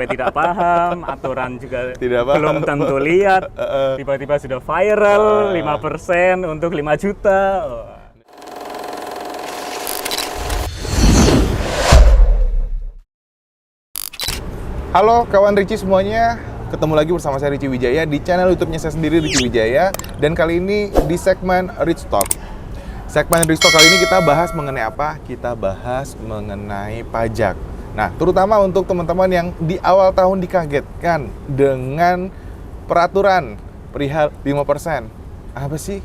tidak paham, aturan juga Tidak paham. belum tentu lihat, tiba-tiba sudah viral 5% untuk 5 juta. Halo kawan Ricci semuanya, ketemu lagi bersama saya Ricci Wijaya di channel YouTube-nya saya sendiri, Ricci Wijaya. Dan kali ini di segmen Rich Talk. Segmen Rich Talk kali ini kita bahas mengenai apa? Kita bahas mengenai pajak. Nah, terutama untuk teman-teman yang di awal tahun dikagetkan dengan peraturan perihal 5%. Apa sih?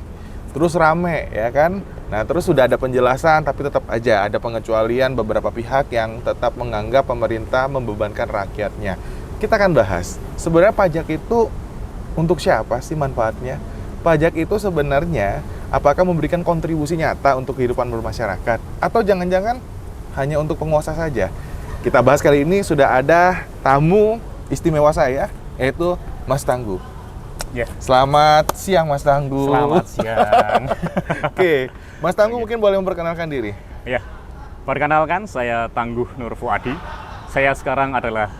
Terus rame, ya kan? Nah, terus sudah ada penjelasan, tapi tetap aja ada pengecualian beberapa pihak yang tetap menganggap pemerintah membebankan rakyatnya. Kita akan bahas, sebenarnya pajak itu untuk siapa sih manfaatnya? Pajak itu sebenarnya apakah memberikan kontribusi nyata untuk kehidupan bermasyarakat? Atau jangan-jangan hanya untuk penguasa saja? Kita bahas kali ini sudah ada tamu istimewa saya, yaitu Mas Tangguh. Ya. Selamat siang Mas Tangguh. Selamat siang. Oke, Mas Tangguh mungkin boleh memperkenalkan diri. Ya, perkenalkan saya Tangguh Nur Fuadi. Saya sekarang adalah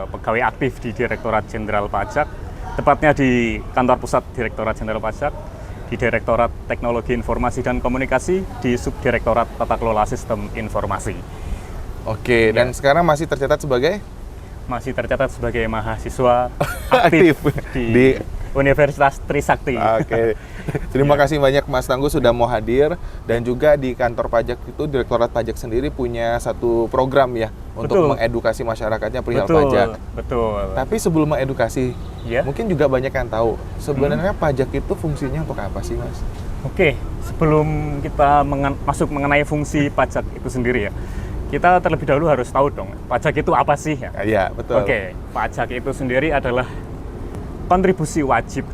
pegawai aktif di Direktorat Jenderal Pajak, tepatnya di kantor pusat Direktorat Jenderal Pajak, di Direktorat Teknologi Informasi dan Komunikasi, di Subdirektorat Tata Kelola Sistem Informasi. Oke, dan sekarang masih tercatat sebagai? Masih tercatat sebagai mahasiswa Aktif aktif di di Universitas Trisakti. Oke, terima kasih banyak Mas Tangguh sudah mau hadir. Dan juga di kantor pajak itu, Direktorat Pajak sendiri punya satu program ya untuk Betul. mengedukasi masyarakatnya perihal Betul, pajak. betul. Tapi sebelum mengedukasi, Ya. mungkin juga banyak yang tahu sebenarnya pajak itu fungsinya untuk apa sih, Mas? Oke, sebelum kita masuk mengenai fungsi pajak itu sendiri ya, kita terlebih dahulu harus tahu dong, pajak itu apa sih ya? Iya, betul. Oke, pajak itu sendiri adalah kontribusi wajib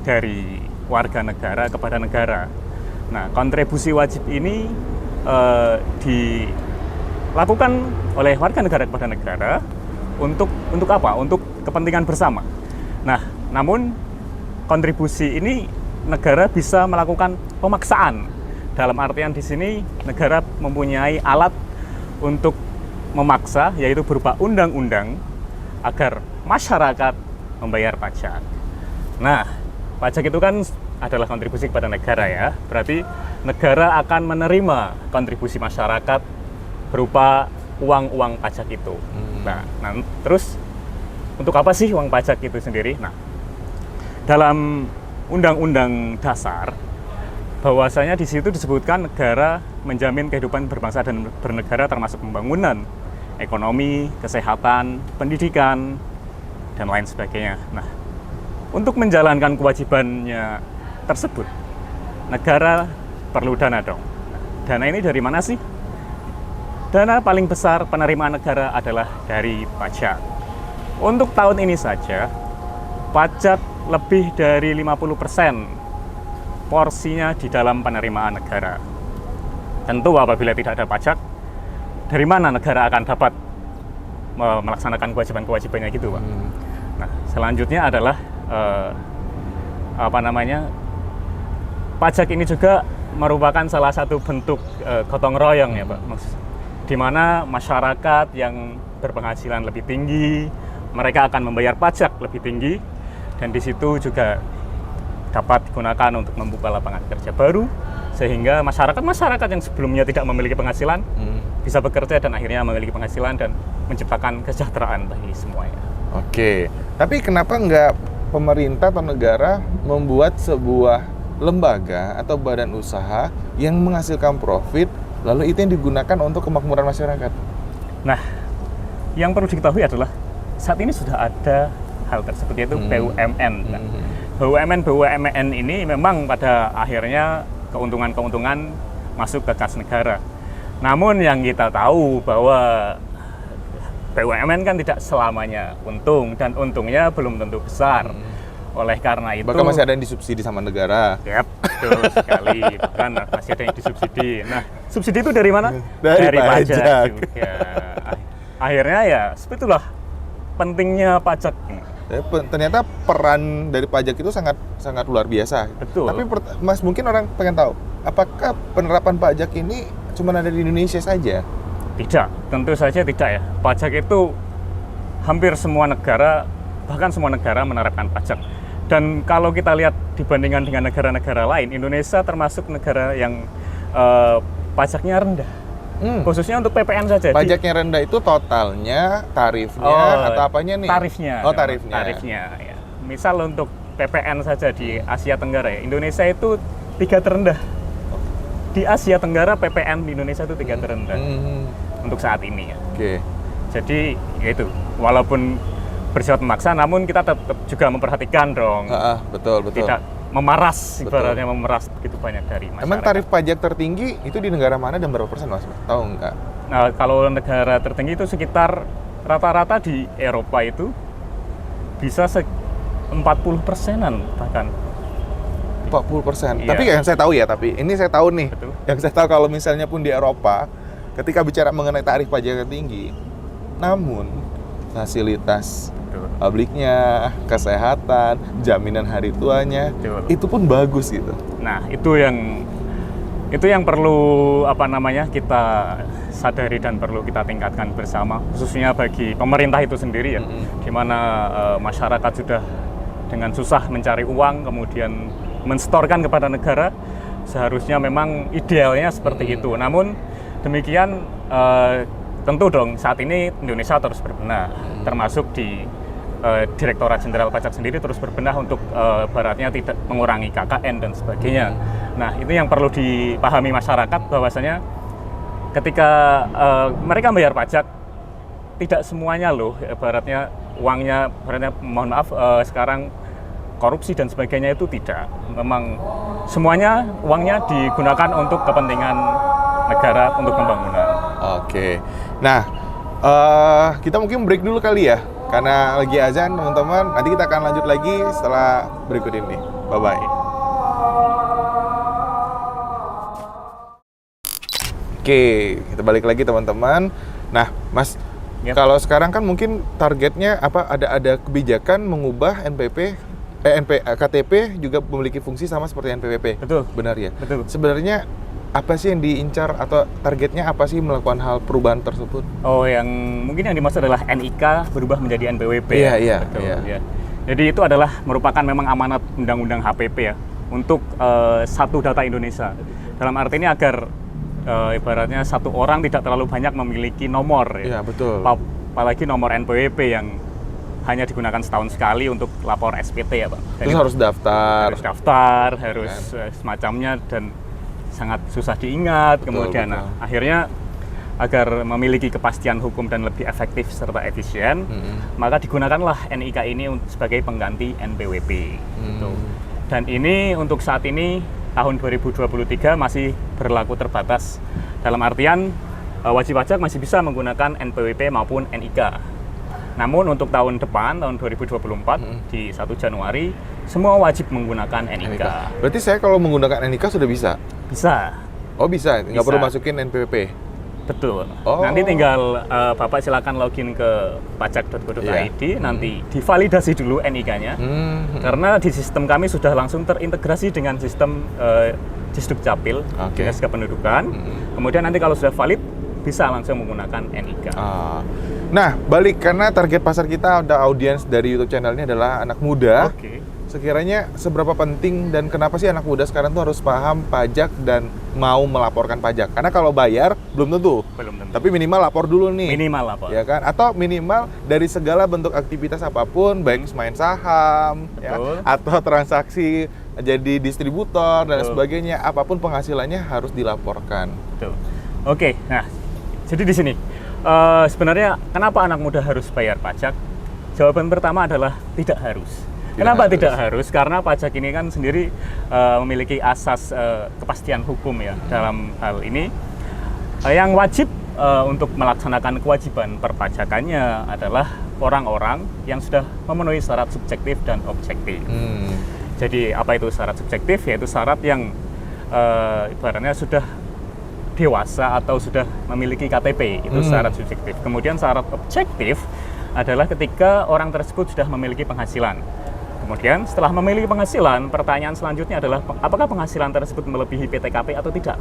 dari warga negara kepada negara. Nah, kontribusi wajib ini dilakukan oleh warga negara kepada negara untuk apa? Untuk kepentingan bersama. Nah, namun kontribusi ini negara bisa melakukan pemaksaan. Dalam artian di sini negara mempunyai alat untuk memaksa, yaitu berupa undang-undang agar masyarakat membayar pajak. Nah, pajak itu kan adalah kontribusi kepada negara ya. Berarti negara akan menerima kontribusi masyarakat berupa uang-uang pajak itu. Nah, terus untuk apa sih uang pajak itu sendiri? Nah, dalam Undang-Undang Dasar bahwasanya di situ disebutkan negara menjamin kehidupan berbangsa dan bernegara termasuk pembangunan ekonomi, kesehatan, pendidikan, dan lain sebagainya. Nah, untuk menjalankan kewajibannya tersebut, negara perlu dana dong. Nah, dana ini dari mana sih? Dana paling besar penerimaan negara adalah dari pajak. Untuk tahun ini saja, pajak lebih dari 50% porsinya di dalam penerimaan negara. Tentu apabila tidak ada pajak, dari mana negara akan dapat melaksanakan kewajiban-kewajibannya gitu, Pak. Nah, selanjutnya adalah pajak ini juga merupakan salah satu bentuk gotong royong ya, Pak. Di mana masyarakat yang berpenghasilan lebih tinggi, mereka akan membayar pajak lebih tinggi, dan di situ juga dapat digunakan untuk membuka lapangan kerja baru, sehingga masyarakat yang sebelumnya tidak memiliki penghasilan bisa bekerja dan akhirnya memiliki penghasilan dan menciptakan kesejahteraan bagi semuanya. Oke, tapi kenapa nggak pemerintah atau negara membuat sebuah lembaga atau badan usaha yang menghasilkan profit, lalu itu yang digunakan untuk kemakmuran masyarakat? Nah, yang perlu diketahui adalah saat ini sudah ada hal tersebut, yaitu BUMN. Nah, BUMN ini memang pada akhirnya keuntungan-keuntungan masuk ke kas negara. Namun yang kita tahu bahwa BUMN kan tidak selamanya untung, dan untungnya belum tentu besar. Oleh karena itu, bahkan masih ada yang disubsidi sama negara. Yap, betul sekali. Bahkan masih ada yang disubsidi. Nah, subsidi itu dari mana? Dari pajak juga. Akhirnya ya, sebetulnya pentingnya pajak. Ternyata peran dari pajak itu sangat luar biasa. Betul. Tapi Mas, mungkin orang pengen tahu, apakah penerapan pajak ini cuma ada di Indonesia saja? Tidak, tentu saja tidak ya. Pajak itu hampir semua negara, bahkan semua negara menerapkan pajak. Dan kalau kita lihat dibandingkan dengan negara-negara lain, Indonesia termasuk negara yang pajaknya rendah. Khususnya untuk PPN saja. Pajaknya rendah itu totalnya, tarifnya, atau apanya nih? Tarifnya. Oh, tarifnya. Tarifnya, ya. Misal untuk PPN saja di Asia Tenggara, ya, Indonesia itu 3 terendah. Di Asia Tenggara, PPN di Indonesia itu 3 terendah untuk saat ini. Ya. Oke. Jadi, ya itu, walaupun bersifat memaksa, namun kita tetap juga memperhatikan dong. Betul. Tidak memaras, ibaratnya memeras begitu banyak dari masyarakat. Emang tarif pajak tertinggi itu di negara mana dan berapa persen, Mas? Tahu nggak? Nah, kalau negara tertinggi itu sekitar rata-rata di Eropa itu bisa 40%-an bahkan. 40%. Iya. Tapi yang saya tahu ya, ini saya tahu nih. Betul. Yang saya tahu kalau misalnya pun di Eropa, ketika bicara mengenai tarif pajak yang tinggi, namun fasilitas publiknya, kesehatan, jaminan hari tuanya, Betul. itu pun bagus gitu. Nah, itu yang perlu kita sadari dan perlu kita tingkatkan bersama, khususnya bagi pemerintah itu sendiri ya, di mana masyarakat sudah dengan susah mencari uang, kemudian menstorkan kepada negara. Seharusnya memang idealnya seperti itu. Namun demikian tentu dong saat ini Indonesia terus berbenah, termasuk di Direktorat Jenderal Pajak sendiri terus berbenah untuk baratnya tidak mengurangi KKN dan sebagainya. Nah, itu yang perlu dipahami masyarakat bahwasanya ketika mereka bayar pajak, tidak semuanya loh baratnya uangnya, baratnya mohon maaf sekarang korupsi dan sebagainya itu tidak. Memang semuanya uangnya digunakan untuk kepentingan negara, untuk pembangunan. Oke. Nah, kita mungkin break dulu kali ya. Karena lagi azan, teman-teman. Nanti kita akan lanjut lagi setelah berikut ini. Bye-bye. Oke, kita balik lagi, teman-teman. Nah, Mas, kalau sekarang kan mungkin targetnya apa? Ada kebijakan mengubah KTP juga memiliki fungsi sama seperti NPWP. Betul. Benar ya? Betul. Sebenarnya apa sih yang diincar atau targetnya apa sih melakukan hal perubahan tersebut? Oh, yang mungkin yang dimaksud adalah NIK berubah menjadi NPWP. Iya. Jadi itu adalah merupakan memang amanat Undang-Undang HPP ya untuk satu data Indonesia. Dalam arti ini agar ibaratnya satu orang tidak terlalu banyak memiliki nomor. Iya, betul. Apalagi nomor NPWP yang hanya digunakan setahun sekali untuk lapor SPT ya, Pak. Terus harus daftar. Harus semacamnya dan sangat susah diingat. Kemudian betul. Akhirnya agar memiliki kepastian hukum dan lebih efektif serta efisien, maka digunakanlah NIK ini sebagai pengganti NPWP. Gitu. Dan ini untuk saat ini tahun 2023 masih berlaku terbatas. Dalam artian wajib pajak masih bisa menggunakan NPWP maupun NIK. Namun untuk tahun depan, tahun 2024 di 1 Januari, semua wajib menggunakan NIK. Berarti saya kalau menggunakan NIK sudah bisa? Bisa. Oh, bisa? Nggak perlu masukin NPWP? Betul. Oh. Nanti tinggal Bapak silakan login ke pajak.go.id, nanti divalidasi dulu NIK-nya. Karena di sistem kami sudah langsung terintegrasi dengan sistem Disdukcapil, Dinas Kependudukan. Kemudian nanti kalau sudah valid, bisa langsung menggunakan NIK. Nah, balik karena target pasar kita, ada audiens dari YouTube channel ini adalah anak muda. Sekiranya seberapa penting dan kenapa sih anak muda sekarang tuh harus paham pajak dan mau melaporkan pajak? Karena kalau bayar belum tentu. Tapi minimal lapor dulu nih. Minimal lapor. Ya kan? Atau minimal dari segala bentuk aktivitas apapun, baik main saham, ya, atau transaksi jadi distributor dan sebagainya, apapun penghasilannya harus dilaporkan. Betul. Oke, nah jadi di sini sebenarnya kenapa anak muda harus bayar pajak? Jawaban pertama adalah tidak harus. Kenapa tidak harus? Karena pajak ini kan sendiri memiliki asas kepastian hukum ya dalam hal ini. Yang wajib untuk melaksanakan kewajiban perpajakannya adalah orang-orang yang sudah memenuhi syarat subjektif dan objektif. Jadi apa itu syarat subjektif? Yaitu syarat yang ibaratnya sudah dewasa atau sudah memiliki KTP, itu syarat subjektif. Kemudian syarat objektif adalah ketika orang tersebut sudah memiliki penghasilan. Kemudian setelah memiliki penghasilan, pertanyaan selanjutnya adalah apakah penghasilan tersebut melebihi PTKP atau tidak?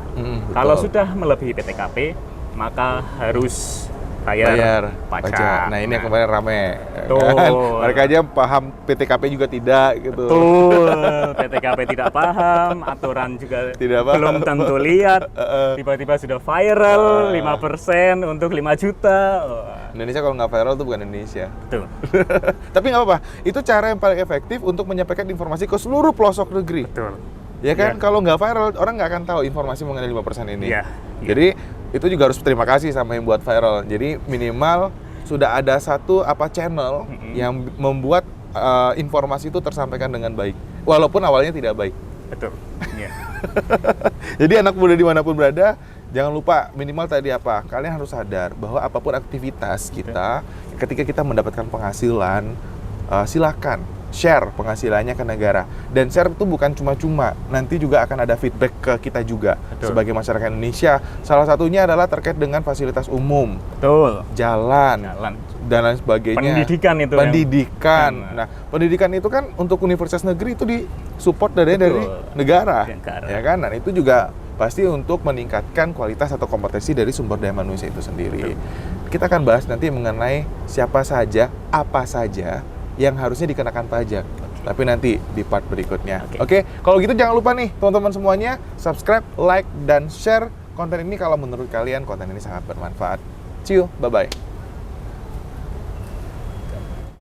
Kalau sudah melebihi PTKP, maka harus bayar pajak. pajak. Nah, ini yang kemarin rame. Betul. Kan? Mereka aja paham PTKP juga tidak gitu. Betul, PTKP tidak paham, aturan juga Tidak paham. belum tentu lihat. Tiba-tiba sudah viral 5% untuk 5 juta. Wah, Indonesia kalau nggak viral tuh bukan Indonesia. betul. Tapi nggak apa-apa. Itu cara yang paling efektif untuk menyampaikan informasi ke seluruh pelosok negeri. Betul. Ya kan, Iya. kalau nggak viral, orang nggak akan tahu informasi mengenai 5% ini. Iya, iya. Jadi, itu juga harus terima kasih sama yang buat viral. Jadi, minimal sudah ada satu channel yang membuat informasi itu tersampaikan dengan baik. Walaupun awalnya tidak baik. Betul. Iya. Jadi, anak muda dimanapun berada, jangan lupa minimal tadi apa? Kalian harus sadar bahwa apapun aktivitas kita, ketika kita mendapatkan penghasilan, silakan share penghasilannya ke negara. Dan share itu bukan cuma-cuma, nanti juga akan ada feedback ke kita juga. Betul. Sebagai masyarakat Indonesia. Salah satunya adalah terkait dengan fasilitas umum, Betul. jalan, Jalan. dan lain sebagainya. Pendidikan itu Pendidikan. yang- Nah, pendidikan itu kan untuk universitas negeri itu disupport dari Betul. negara. Negara. Ya kan? Dan itu juga pasti untuk meningkatkan kualitas atau kompetensi dari sumber daya manusia itu sendiri. Kita akan bahas nanti mengenai siapa saja, apa saja yang harusnya dikenakan pajak. Tapi nanti di part berikutnya. Oke, kalau gitu jangan lupa nih teman-teman semuanya subscribe, like, dan share konten ini kalau menurut kalian konten ini sangat bermanfaat. See you, bye-bye.